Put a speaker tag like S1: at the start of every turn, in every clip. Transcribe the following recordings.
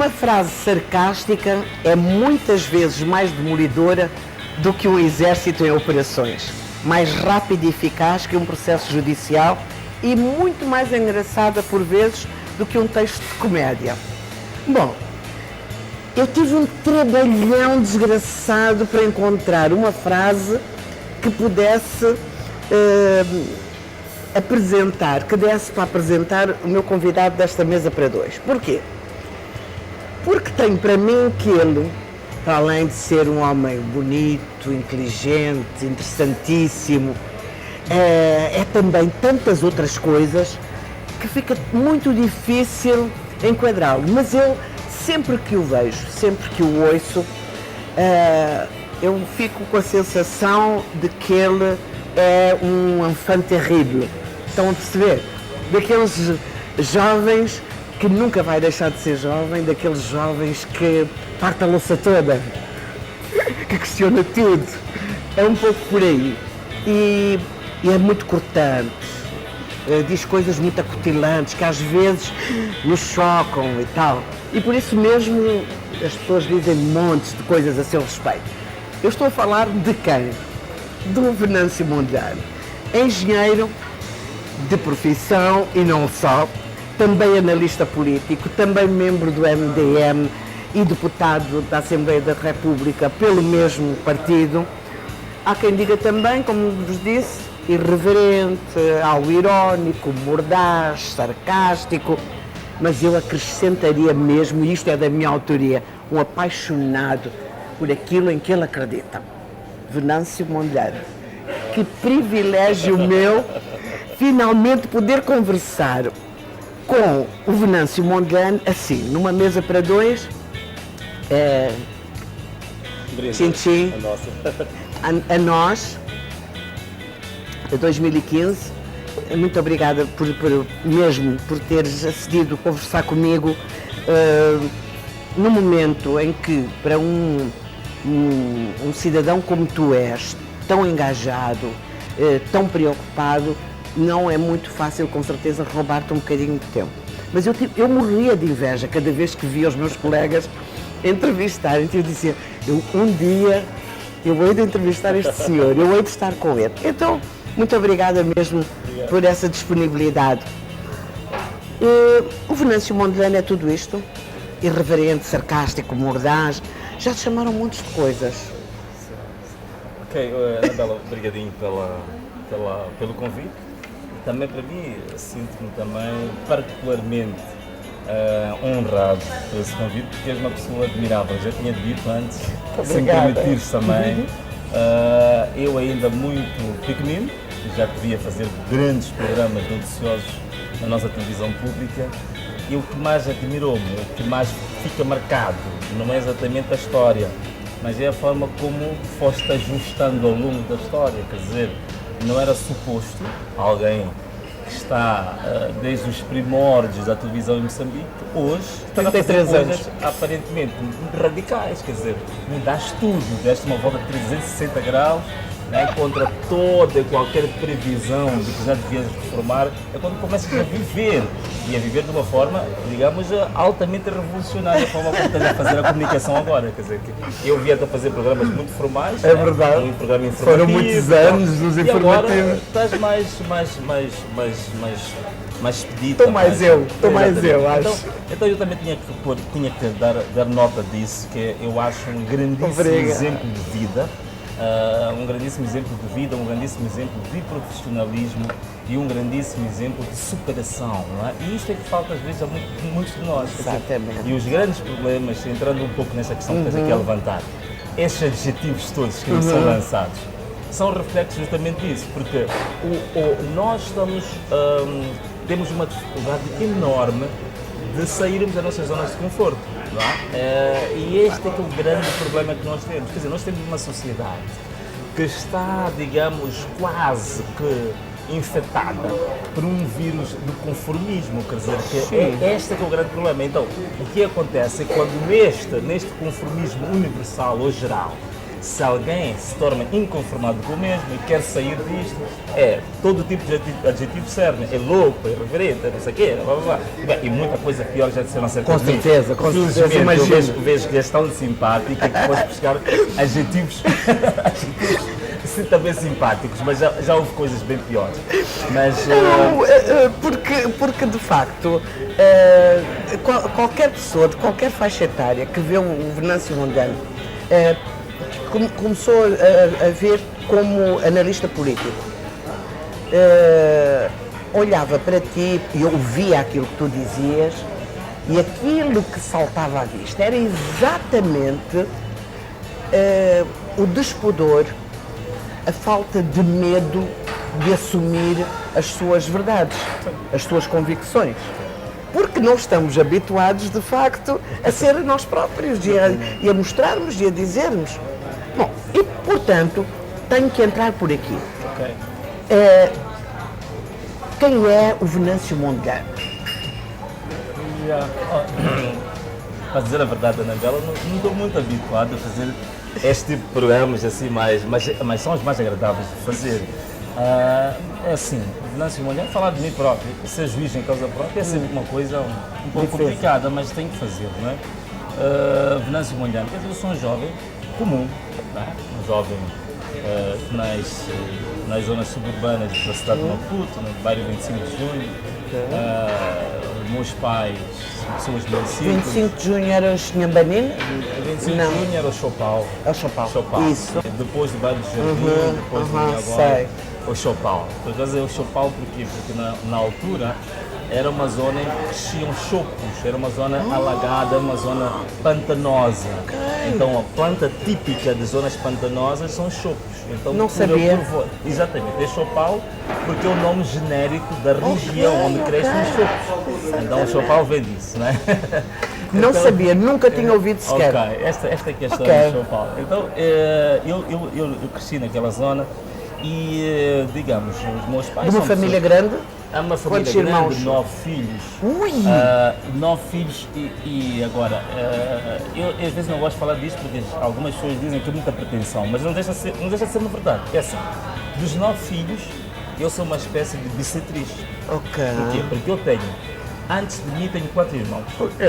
S1: Uma frase sarcástica é muitas vezes mais demolidora do que um exército em operações, mais rápida e eficaz que um processo judicial e muito mais engraçada por vezes do que um texto de comédia. Bom, eu tive um trabalhão desgraçado para encontrar uma frase que pudesse que desse para apresentar o meu convidado desta mesa para dois. Porquê? Porque tenho para mim que ele, para além de ser um homem bonito, inteligente, interessantíssimo, é também tantas outras coisas que fica muito difícil enquadrá-lo. Mas eu, sempre que o vejo, sempre que o ouço, eu fico com a sensação de que ele é um enfant terrível. Estão a perceber? Daqueles jovens que nunca vai deixar de ser jovem, daqueles jovens que parte a louça toda, que questiona tudo. É um pouco por aí. E é muito cortante, diz coisas muito acutilantes, que às vezes nos chocam e tal. E por isso mesmo as pessoas dizem montes de coisas a seu respeito. Eu estou a falar de quem? Do Venâncio Mondlane, engenheiro de profissão e não só, também analista político, também membro do MDM e deputado da Assembleia da República pelo mesmo partido. Há quem diga também, como vos disse, irreverente, algo irónico, mordaz, sarcástico, mas eu acrescentaria mesmo, e isto é da minha autoria, um apaixonado por aquilo em que ele acredita. Venâncio Mondlane. Que privilégio meu finalmente poder conversar com o Venâncio Mondlane assim, numa mesa para dois. Tchim-tchim. A nós, de 2015. Muito obrigada por teres acedido a conversar comigo no momento em que, para um cidadão como tu és, tão engajado, tão preocupado, não é muito fácil, com certeza, roubar-te um bocadinho de tempo. Mas eu morria de inveja cada vez que via os meus colegas entrevistarem-te. Eu dizia, um dia eu hei de entrevistar este senhor, eu hei de estar com ele. Então, muito obrigada mesmo por essa disponibilidade. O Venâncio Mondlane é tudo isto? Irreverente, sarcástico, mordaz. Já te chamaram montes de coisas.
S2: Ok, Anabela, obrigadinho pelo convite. Também para mim, sinto-me também particularmente honrado por esse convite, porque és uma pessoa admirável. Já tinha dito antes, se me permitires também. Eu ainda muito pequenino, já podia fazer grandes programas noticiosos na nossa televisão pública, e o que mais admirou-me, o que mais fica marcado, não é exatamente a história, mas é a forma como foste ajustando ao longo da história. Quer dizer, não era suposto alguém que está desde os primórdios da televisão em Moçambique, hoje está a fazer coisas aparentemente muito radicais. Quer dizer, mudaste tudo, deste uma volta de 360 graus, né, contra toda e qualquer previsão de que já devias reformar. É quando começas a viver, e a viver de uma forma, digamos, altamente revolucionária, a forma como estás a fazer a comunicação agora. Quer dizer, que eu via-te a fazer programas muito formais,
S1: é verdade,
S2: um programa informativo,
S1: foram muitos anos nos informativos.
S2: E agora estás mais expedito.
S1: Estou mais eu, acho.
S2: Então eu também tinha que dar nota disso, que eu acho um grandíssimo exemplo de vida. Um grandíssimo exemplo de vida, um grandíssimo exemplo de profissionalismo e um grandíssimo exemplo de superação, não é? E isto é que falta às vezes a muitos de nós.
S1: Exatamente.
S2: E os grandes problemas, entrando um pouco nessa questão que estás aqui a levantar, estes adjetivos todos que nos são lançados, são reflexos justamente disso, porque nós temos uma dificuldade enorme de sairmos das nossas zonas de conforto. Não é? E este é que é o grande problema que nós temos. Quer dizer, nós temos uma sociedade que está, digamos, quase que infectada por um vírus do conformismo. Quer dizer, que este é que é o grande problema. Então, o que acontece é que quando neste conformismo universal ou geral Se alguém se torna inconformado com o mesmo e quer sair disto, todo tipo de adjetivos servem. É louco, é irreverente, não sei o quê, blá, blá, blá. Bem, e muita coisa pior já disseram acerca de mim.
S1: Com certeza, imagino.
S2: Eu vejo que és tão simpática que podes buscar adjetivos sim, também simpáticos, mas já houve coisas bem piores. Mas,
S1: porque de facto, qualquer pessoa de qualquer faixa etária que vê o Venâncio Mondlane começou a ver como analista político. Olhava para ti e ouvia aquilo que tu dizias e aquilo que saltava à vista era exatamente o despudor, a falta de medo de assumir as suas verdades, as suas convicções. Porque não estamos habituados, de facto, a ser nós próprios e a mostrarmos e a dizermos. Bom, e, portanto, tenho que entrar por aqui.
S2: Okay.
S1: Quem é o Venâncio Mondlane?
S2: Para dizer a verdade, Anabela, não estou muito habituado a fazer este tipo de programas assim, mas são os mais agradáveis de fazer. É assim, Venâncio Mondlane, falar de mim próprio, ser juiz em causa própria é sempre uma coisa um pouco complicada, mas tenho que fazer, não é? Venâncio Mondlane, eu sou um jovem comum, não é? Um jovem que nasce nas zonas suburbanas da cidade de Maputo, no bairro 25 de Junho. Meus pais são pessoas bem simples.
S1: 25 de Junho era o Xinhambanina?
S2: 25 de Junho era o Chopal.
S1: É o Chopal.
S2: Isso. Depois do bairro do Jardim, depois do minha agora, o Chopal. Por causa do Chopal, porquê? Porque na altura era uma zona em que cresciam chopos, era uma zona alagada, uma zona pantanosa. Então a planta típica de zonas pantanosas são chopos. Então,
S1: não sabia.
S2: Exatamente, é Chopal porque é o nome genérico da região onde crescem os chopos. Então o Chopal vem disso, não é?
S1: Não
S2: então,
S1: sabia, nunca tinha ouvido sequer.
S2: Ok, esta é que é a história do Chopal. Então eu cresci naquela zona e, digamos, os meus pais
S1: de uma família grande?
S2: É uma família
S1: Quantos
S2: grande,
S1: irmãos?
S2: 9 filhos.
S1: Ui!
S2: 9 filhos e agora, eu às vezes não gosto de falar disto porque algumas pessoas dizem que é muita pretensão, mas não deixa de ser uma verdade. É assim, dos 9 filhos, eu sou uma espécie de bissetriz.
S1: Ok.
S2: Porquê? Porque eu tenho, antes de mim, tenho 4 irmãos.
S1: Ok.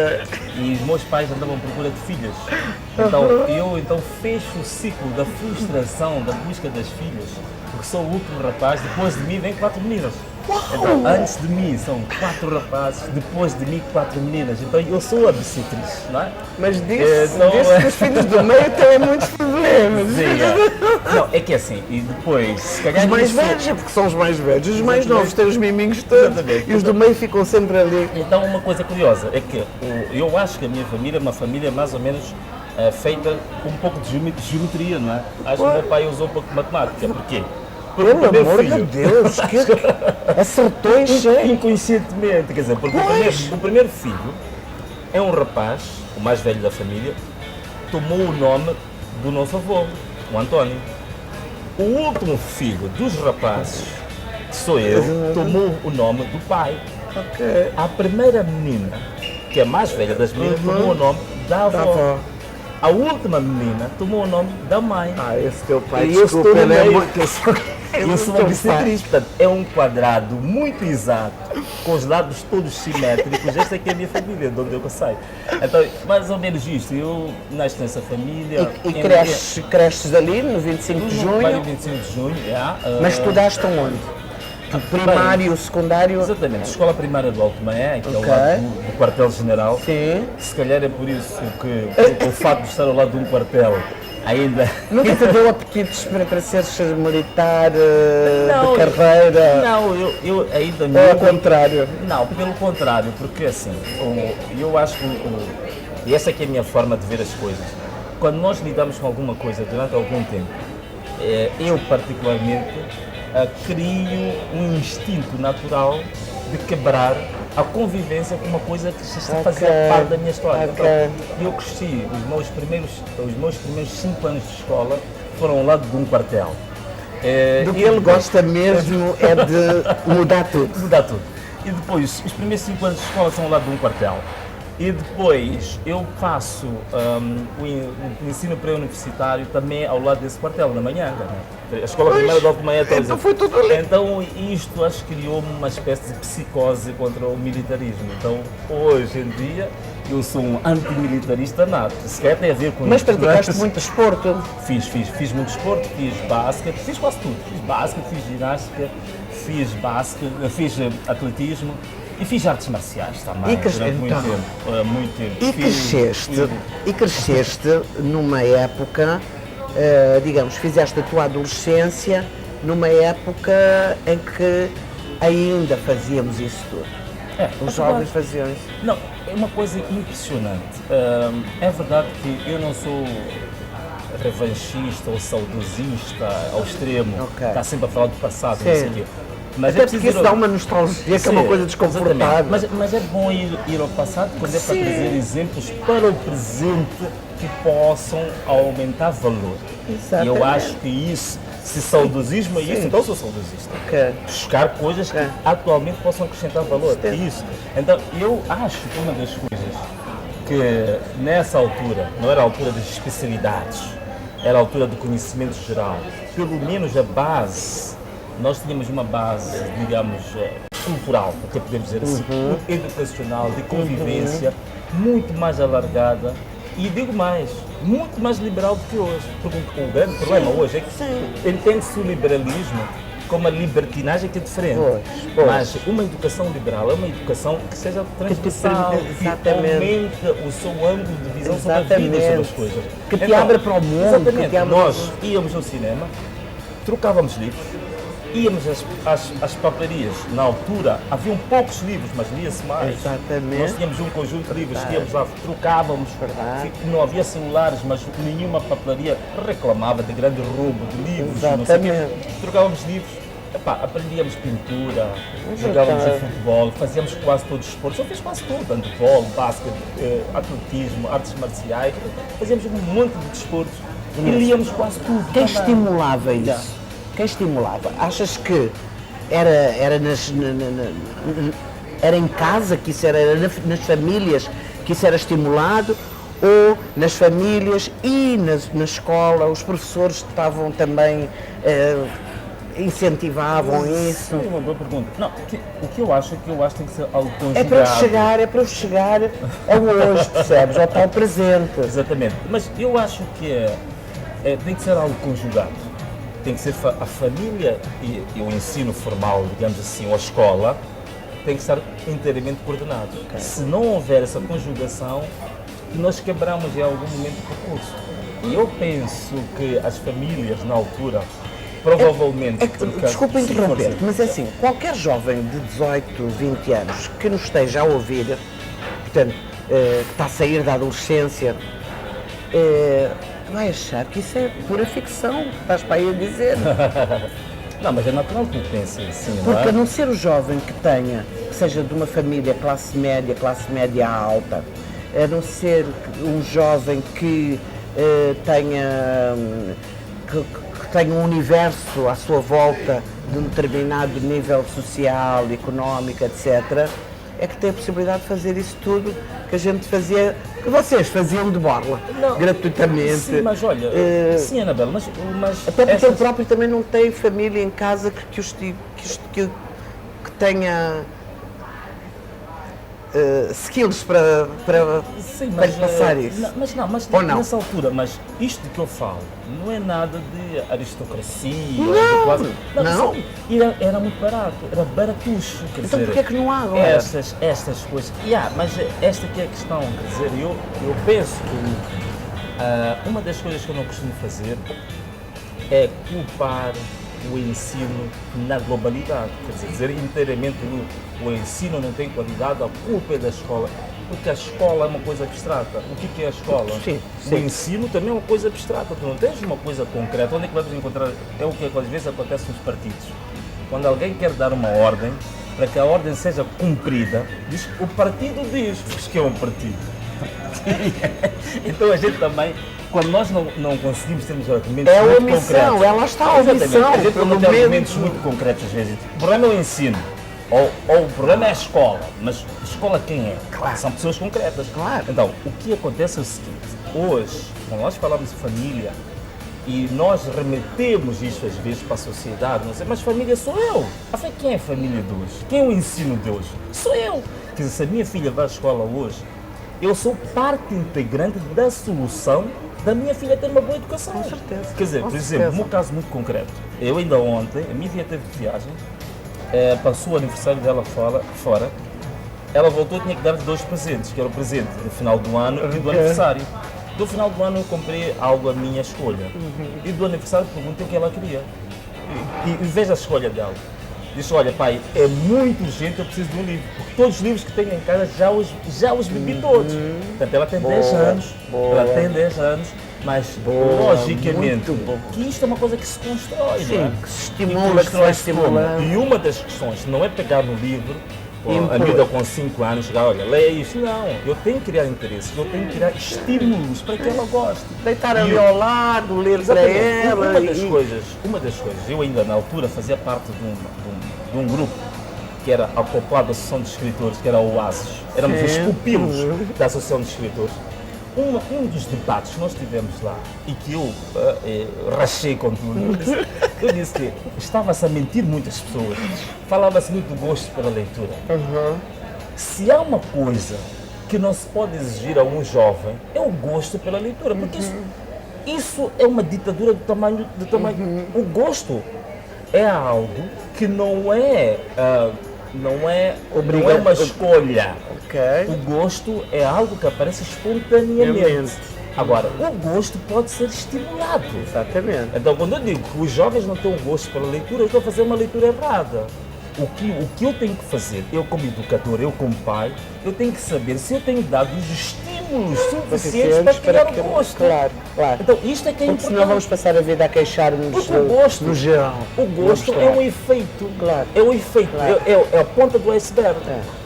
S2: E os meus pais andavam à procura de filhas. Então, eu fecho o ciclo da frustração, da busca das filhas, porque sou o último rapaz, depois de mim vem 4 meninas. Então, antes de mim são 4 rapazes, depois de mim 4 meninas. Então eu sou a bissetriz, não é?
S1: Mas disse que os filhos do meio têm muitos problemas.
S2: Sim, Não, é que é assim, e depois, se calhar...
S1: Os mais velhos, porque são os mais velhos. Os mais novos têm os miminhos todos. Exatamente. E os do meio ficam sempre ali.
S2: Então uma coisa curiosa é que eu acho que a minha família é uma família mais ou menos feita com um pouco de geometria, não é? Acho que o meu pai usou um pouco de matemática. Porquê?
S1: Pelo amor de Deus, que acertou em cheio.
S2: Inconscientemente, quer dizer, porque o primeiro filho é um rapaz, o mais velho da família, tomou o nome do nosso avô, o António. O último filho dos rapazes, que sou eu, tomou o nome do pai.
S1: Okay.
S2: A primeira menina, que é a mais velha das meninas, tomou o nome da avó. A última menina tomou o nome da mãe.
S1: Esse teu pai,
S2: e
S1: desculpa,
S2: eu
S1: ele é
S2: muito... Eu sou uma bissetriz, portanto, é um quadrado muito exato, com os lados todos simétricos. Esta aqui é a minha família, de onde eu saio. Então, mais ou menos isto. Eu nasci nessa família.
S1: E cresces ali, no 25 de junho?
S2: No 25 de junho,
S1: Mas estudaste onde? Primário, secundário?
S2: Exatamente, escola primária do Alto Maé, que é ao lado do quartel-general.
S1: Sim.
S2: Se calhar é por isso que o facto de estar ao lado de um quartel ainda...
S1: Nunca te deu apetites para seres militar de carreira?
S2: Não, eu ainda não...
S1: Ou ao contrário?
S2: Não, pelo contrário, porque assim, eu acho que... E essa aqui é a minha forma de ver as coisas. Quando nós lidamos com alguma coisa durante algum tempo, eu particularmente crio um instinto natural de quebrar a convivência com uma coisa que já fazia parte da minha história. Então, eu cresci, os meus primeiros 5 anos de escola foram ao lado de um quartel.
S1: Do que ele gosta mesmo é de mudar tudo.
S2: Mudar tudo. E depois, os primeiros 5 anos de escola são ao lado de um quartel. E depois eu faço o ensino pré-universitário também ao lado desse quartel, na manhã. A escola primeira de Alto Manhã.
S1: Então foi tudo ali.
S2: Então isto acho que criou-me uma espécie de psicose contra o militarismo. Então hoje em dia eu sou um antimilitarista nato. Se quer tem a ver com
S1: Mas
S2: isto.
S1: praticaste muito desporto?
S2: Fiz muito desporto, fiz basquete, fiz quase tudo. Fiz basquete, fiz ginástica, fiz atletismo. E fiz artes marciais também, durante muito tempo.
S1: E cresceste numa época, digamos, fizeste a tua adolescência numa época em que ainda fazíamos isso tudo. Os jovens faziam isso.
S2: Não, é uma coisa impressionante. É verdade que eu não sou revanchista ou saudosista ao extremo, está sempre a falar do passado, não sei o quê.
S1: Mas até porque isso dá uma nostalgia, que é uma coisa desconfortável.
S2: Mas é bom ir ao passado quando é para trazer exemplos para o presente que possam aumentar valor.
S1: Exatamente.
S2: E eu acho que isso, se saudosismo é isso, então eu sou saudosista. Buscar coisas que atualmente possam acrescentar valor. É isso. Então eu acho que uma das coisas que nessa altura, não era a altura das especialidades, era a altura do conhecimento geral, pelo menos a base. Nós tínhamos uma base, digamos, cultural, até podemos dizer assim, educacional, de convivência, muito mais alargada e, digo mais, muito mais liberal do que hoje. Porque o grande problema hoje é que entende-se o liberalismo como a libertinagem, que é diferente. Mas uma educação liberal é uma educação que seja transversal, que aumenta o seu ângulo de visão sobre a vida e sobre as coisas.
S1: Que te abre para o mundo.
S2: Exatamente. Nós íamos ao cinema, trocávamos livros, íamos às papelarias. Na altura haviam poucos livros, mas lia-se mais.
S1: Exatamente.
S2: Nós tínhamos um conjunto de livros que íamos lá, trocávamos. Não havia celulares, mas nenhuma papelaria reclamava de grande roubo de livros. Não sei o quê. Trocávamos livros. Aprendíamos pintura, jogávamos futebol, fazíamos quase todos os esportes. Eu fiz quase tudo: handebol, basquete, atletismo, artes marciais. Fazíamos um monte de desportos e líamos quase tudo.
S1: Quem estimulava isso? Quem estimulava? Achas que era em casa que isso era nas famílias que isso era estimulado, ou nas famílias e na escola os professores estavam também incentivavam isso?
S2: É uma boa pergunta. Não, o que eu acho é que tem que ser algo conjugado.
S1: É para eu chegar ao hoje, percebes? Ao tal presente.
S2: Exatamente. Mas eu acho que tem que ser algo conjugado. Tem que ser a família e o ensino formal, digamos assim, ou a escola, tem que estar inteiramente coordenado. Se não houver essa conjugação, nós quebramos em algum momento o percurso. E eu penso que as famílias, na altura, provavelmente...
S1: Desculpa interromper, mas é assim, qualquer jovem de 18, 20 anos que nos esteja a ouvir, portanto, que está a sair da adolescência, vai achar que isso é pura ficção, estás para aí a dizer.
S2: Não, mas é natural que pense assim, não é?
S1: Porque a não ser o jovem que seja de uma família classe média alta, a não ser um jovem que tenha um universo à sua volta de um determinado nível social, económico, etc., é que tem a possibilidade de fazer isso tudo que a gente fazia, que vocês faziam de borla, gratuitamente.
S2: Sim, mas olha, sim, Anabela, mas
S1: até porque ele próprio também não tem família em casa que tenha skills para passar isso.
S2: Mas nessa altura, mas isto que eu falo não é nada de aristocracia, de classe. Não. Era muito barato, era baratucho.
S1: Então porquê é que não há agora?
S2: Estas coisas. Mas esta que é a questão, quer dizer, eu penso que uma das coisas que eu não costumo fazer é culpar o ensino na globalidade, quer dizer inteiramente o ensino não tem qualidade, a culpa é da escola, porque a escola é uma coisa abstrata. O que é a escola?
S1: Sim.
S2: O ensino também é uma coisa abstrata, tu não tens uma coisa concreta. Onde é que vamos encontrar? É o que às vezes acontece nos partidos. Quando alguém quer dar uma ordem, para que a ordem seja cumprida, diz, o partido diz que é um partido. Então a gente também, quando nós não conseguimos ter argumentos muito concretos...
S1: ela está a omissão.
S2: A gente não tem argumentos muito concretos às vezes. O problema é o ensino. ou o problema é a escola, mas escola quem é?
S1: Claro.
S2: São pessoas concretas.
S1: Claro.
S2: Então, o que acontece é o seguinte, hoje, quando nós falamos de família, e nós remetemos isto às vezes para a sociedade, não sei, mas família sou eu. Afinal, quem é a família de hoje? Quem é o ensino de hoje? Sou eu. Quer dizer, se a minha filha vai à escola hoje, eu sou parte integrante da solução da minha filha ter uma boa educação.
S1: Com certeza.
S2: Quer dizer,
S1: Com
S2: por
S1: certeza.
S2: exemplo, num caso muito concreto, eu ainda ontem, a minha filha teve de viagem, passou o aniversário dela fora, ela voltou e tinha que dar 2 presentes, que era o presente do final do ano e do aniversário. Do final do ano eu comprei algo à minha escolha. E do aniversário perguntei o que ela queria. E veja a escolha dela. Disse, olha pai, é muito urgente, eu preciso de um livro. Porque todos os livros que tenho em casa já os bebi todos. Portanto, ela tem 10 anos, ela tem 10 anos, mas logicamente que isto é uma coisa que se constrói,
S1: Sim,
S2: não é?
S1: que se estimula, que se vai estimulando.
S2: E uma das questões não é pegar no livro, a miúda com 5 anos, chegar, olha, leia isto. Não, eu tenho que criar interesse, eu tenho que criar estímulos para que ela goste.
S1: Deitar ali ao lado, ler para ela.
S2: Uma das coisas, eu ainda na altura fazia parte de um grupo que era acoplado à Associação de Escritores, que era o Oasis. Éramos os pupilos da Associação de Escritores. Um dos debates que nós tivemos lá e que eu rachei com tudo, eu disse que estava-se a mentir muitas pessoas, falava-se muito do gosto pela leitura. Se há uma coisa que não se pode exigir a um jovem, é o gosto pela leitura, porque isso é uma ditadura do tamanho. O gosto é algo que não é uma escolha. O gosto é algo que aparece espontaneamente. Agora, o gosto pode ser estimulado.
S1: Exatamente.
S2: Então, quando eu digo que os jovens não têm o gosto pela leitura, eu estou a fazer uma leitura errada. O que eu tenho que fazer, eu como educador, eu como pai, eu tenho que saber se eu tenho dado os estímulos suficientes para criar o gosto.
S1: Claro.
S2: Então, isto é que é
S1: Porque
S2: importante.
S1: senão vamos passar a vida a queixar-nos no geral.
S2: O gosto é um efeito.
S1: Claro.
S2: É um efeito.
S1: Claro.
S2: É a ponta do iceberg.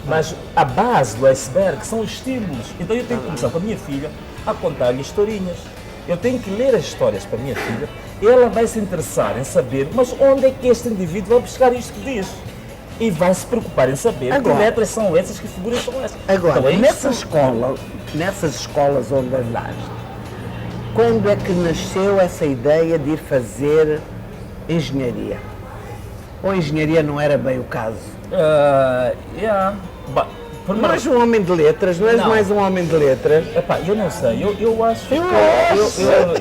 S2: Mas a base do iceberg são os estímulos. Então eu tenho que começar com a minha filha a contar-lhe historinhas. Eu tenho que ler as histórias para a minha filha e ela vai se interessar em saber, mas onde é que este indivíduo vai buscar isto que diz? E vai se preocupar em saber que letras são essas, que figuras são essas.
S1: Agora,
S2: então,
S1: nessas escolas onde andaste, quando é que nasceu essa ideia de ir fazer engenharia? Ou engenharia não era bem o caso? Não és um homem de letras, não és mais um homem de letras?
S2: Epá, eu não sei, eu acho que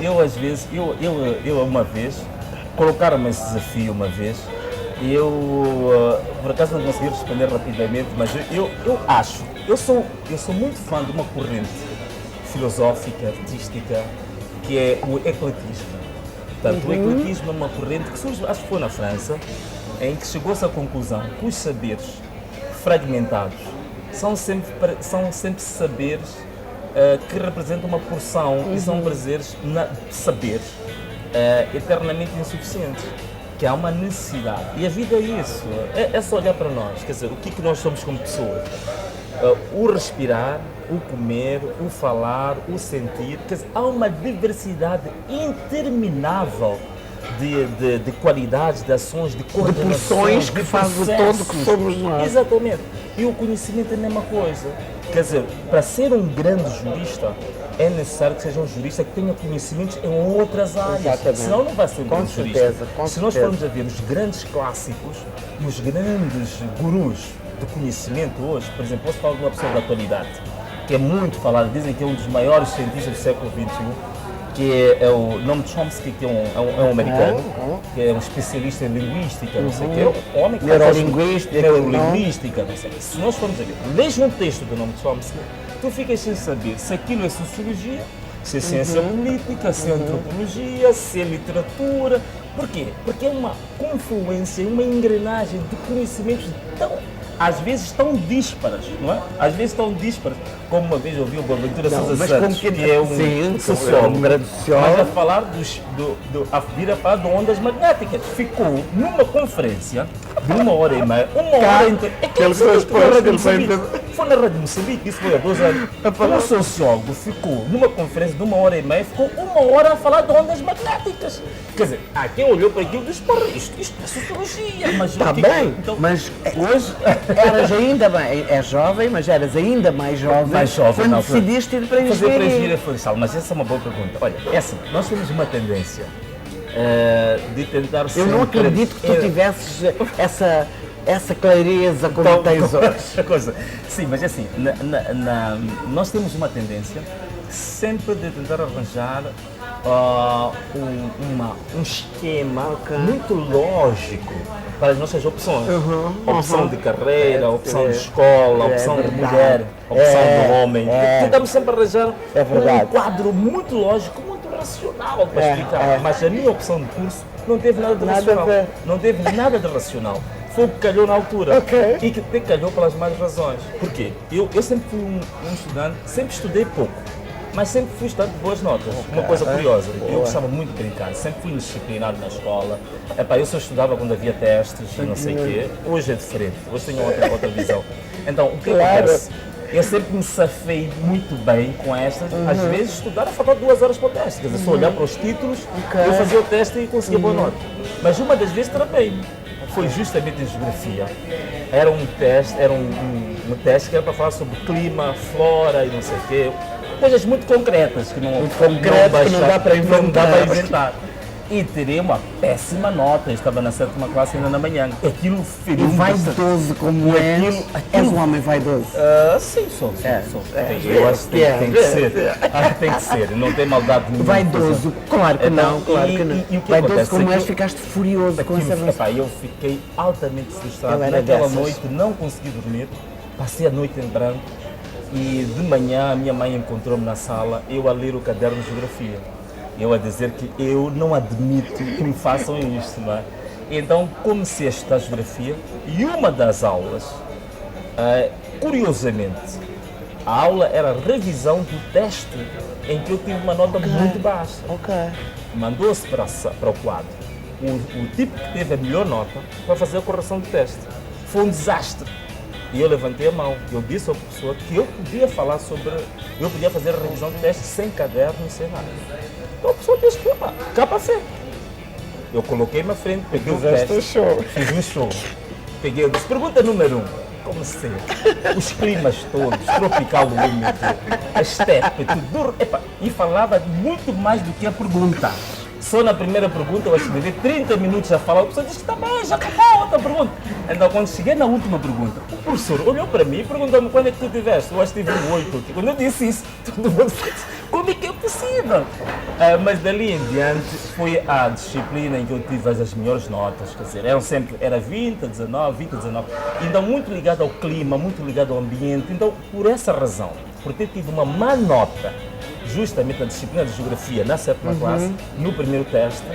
S2: eu às vezes, eu uma vez, colocaram-me esse desafio uma vez, e eu por acaso não consegui responder rapidamente, mas eu acho, eu sou muito fã de uma corrente filosófica, artística, que é o ecletismo. Portanto, o ecletismo é uma corrente que surge, acho que foi na França, em que chegou-se à conclusão que os saberes fragmentados são sempre saberes que representam uma porção e são saberes eternamente insuficientes, que há uma necessidade. E a vida é isso, é só olhar para nós, quer dizer, o que nós somos como pessoas. O respirar, o comer, o falar, o sentir, quer dizer, há uma diversidade interminável de qualidades, de ações, de coordenação,
S1: porções que faz o todo que somos nós.
S2: Exatamente. E o conhecimento é a mesma coisa. Quer dizer, para ser um grande jurista, é necessário que seja um jurista que tenha conhecimentos em outras áreas.
S1: Exatamente.
S2: Senão não vai ser um grande jurista. Se nós formos a ver os grandes clássicos e os grandes gurus de conhecimento hoje, por exemplo, posso falar de uma pessoa da atualidade, que é muito falada, dizem que é um dos maiores cientistas do século XXI, que é o Noam Chomsky, que é um americano, que é um especialista em linguística, não sei o quê, um homem que neurolinguística, não sei o quê. Se nós formos a ver, lês um texto do Noam Chomsky, tu ficas sem saber se aquilo é sociologia, se é ciência política, se é antropologia, se é literatura. Porquê? Porque é uma confluência, uma engrenagem de conhecimentos às vezes tão dísparas, não é? Às vezes tão dísparas. Como uma vez eu ouvi o Boaventura Sousa Santos, que é um sociólogo, mas a falar vir a falar de ondas magnéticas. Ficou numa conferência de 1h30, uma hora inteira. É que
S1: ele foi exposto, ele foi
S2: foi na Rádio Moçambique, isso foi há 2 anos. Um sociólogo ficou numa conferência de 1h30, ficou 1 hora a falar de ondas magnéticas. Quer dizer, quem olhou para aquilo disse, porra, isto é sociologia. Mas
S1: está bem, então, mas hoje eras ainda bem, é jovem, mas eras ainda mais jovem quando decidiste ir para
S2: fazer para
S1: engenharia
S2: florestal. Mas essa é uma boa pergunta. Olha, é assim, nós temos uma tendência de tentar sempre...
S1: Eu não acredito que tu tivesses essa clareza como
S2: então,
S1: tens hoje.
S2: Coisa. Sim, mas é assim, nós temos uma tendência sempre de tentar arranjar um esquema muito lógico para as nossas opções. Opção de carreira, opção de escola, opção de mulher, opção do homem. Tentamos sempre arranjar um quadro muito lógico, muito racional para explicar. Mas a minha opção de curso não teve nada de racional. Não teve nada de racional. Foi o que calhou na altura. E que calhou pelas más razões. Porquê? Eu sempre fui um estudante, sempre estudei pouco, mas sempre fui estudante de boas notas. Uma coisa curiosa, eu gostava muito de brincar, sempre fui disciplinado na escola. Eu só estudava quando havia testes e não sei o quê. Hoje é diferente, hoje tenho outra visão. Então, o que acontece? Eu sempre me safei muito bem com estas. Às vezes estudar a faltar 2 horas para o teste. Quer dizer, só olhar para os títulos, eu fazia o teste e conseguia boa nota. Mas uma das vezes tramei. Foi justamente em geografia. Era um teste que era para falar sobre clima, flora e não sei o quê. Coisas muito concretas que não dá para inventar. E terei uma péssima nota. Eu estava na 7ª classe ainda na manhã. Aquilo feriu-me.
S1: Vaidoso como és. És um homem vaidoso.
S2: Sim, sou. Eu acho que tem que ser. Tem que ser. Não tem maldade nenhuma.
S1: Vaidoso. Claro que não.
S2: E o que
S1: vaidoso
S2: acontece?
S1: como és, ficaste furioso com essa razão.
S2: Eu fiquei altamente frustrado. Naquela noite não consegui dormir. Passei a noite em branco. E de manhã a minha mãe encontrou-me na sala, eu a ler o caderno de geografia. Eu a dizer que eu não admito que me façam isto, não é? Então comecei a estudar geografia e uma das aulas, curiosamente, a aula era a revisão do teste em que eu tive uma nota muito baixa. Mandou-se para o quadro o tipo que teve a melhor nota para fazer a correção do teste. Foi um desastre. E eu levantei a mão, eu disse ao professor que eu podia falar eu podia fazer a revisão do teste sem caderno e sem nada. Então o professor disse que, cá para frente. Eu coloquei-me à frente, peguei o teste, fiz um show. Eu disse, pergunta número 1, como ser? Os climas todos, tropical úmido, a estepe, tudo. E falava muito mais do que a pergunta. Só na primeira pergunta eu escrevi 30 minutos a falar, o professor disse que está bem, já acabou outra pergunta. Então quando cheguei na última pergunta, o professor olhou para mim e perguntou-me quando é que tu tiveste. Eu acho que tive um 8. Quando eu disse isso, todo mundo disse, como é que é possível? Mas dali em diante foi a disciplina em que eu tive as melhores notas, quer dizer, era 20, 19, 20, 19. Então muito ligado ao clima, muito ligado ao ambiente. Então por essa razão, por ter tido uma má nota, justamente na disciplina de geografia na 7ª classe, no primeiro teste,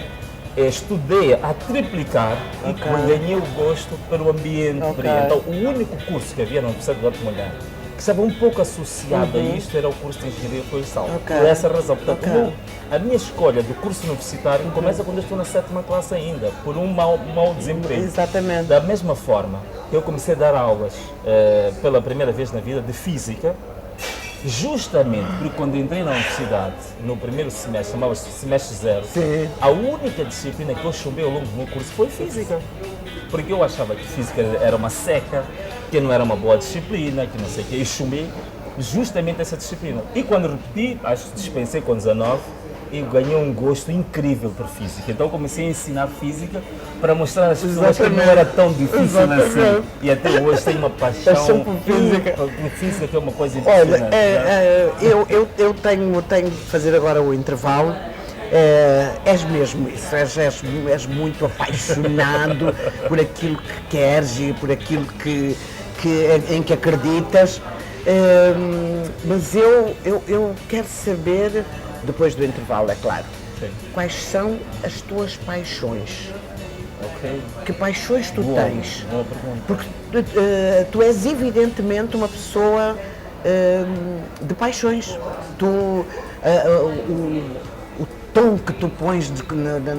S2: estudei a triplicar e ganhei o gosto pelo ambiente. Então, o único curso que havia na Universidade de Alto Malhã que estava um pouco associado a isto era o curso de Engenharia Florestal. Por essa razão. Portanto, a minha escolha do curso universitário começa quando eu estou na 7ª classe ainda, por um mau desemprego.
S1: Exatamente.
S2: Da mesma forma, eu comecei a dar aulas pela primeira vez na vida de Física, justamente porque quando entrei na universidade, no primeiro semestre, chamava-se semestre 0, a única disciplina que eu chumbei ao longo do meu curso foi Física. Porque eu achava que Física era uma seca, que não era uma boa disciplina, que não sei o quê, e chumbei justamente essa disciplina. E quando repeti, acho que dispensei com 19, eu ganhei um gosto incrível por Física. Então comecei a ensinar Física para mostrar às pessoas que não era tão difícil assim. E até hoje tenho uma paixão
S1: por Física.
S2: Por Física, que é uma coisa impressionante.
S1: Olha, eu tenho de fazer agora o intervalo. És mesmo isso, és muito apaixonado por aquilo que queres e por aquilo em que acreditas. Mas eu quero saber, depois do intervalo, é claro, quais são as tuas paixões? Que paixões tu tens?
S2: Boa pergunta.
S1: Porque tu és evidentemente uma pessoa de paixões. O tom que tu pões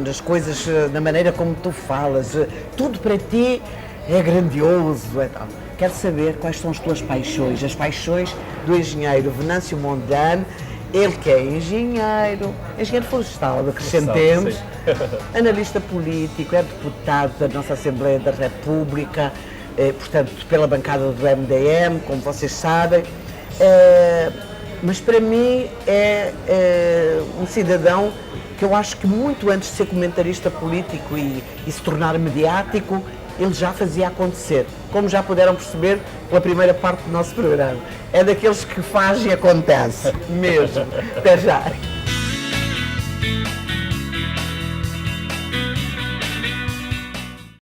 S1: nas coisas, na maneira como tu falas, tudo para ti é grandioso, é tal. Quero saber quais são as tuas paixões, as paixões do engenheiro Venâncio Mondlane, ele que é engenheiro florestal, acrescentemos, analista político, é deputado da nossa Assembleia da República, portanto, pela bancada do MDM, como vocês sabem, mas para mim é um cidadão que eu acho que muito antes de ser comentarista político e se tornar mediático, ele já fazia acontecer, como já puderam perceber pela primeira parte do nosso programa. É daqueles que faz e acontece, mesmo. Até já.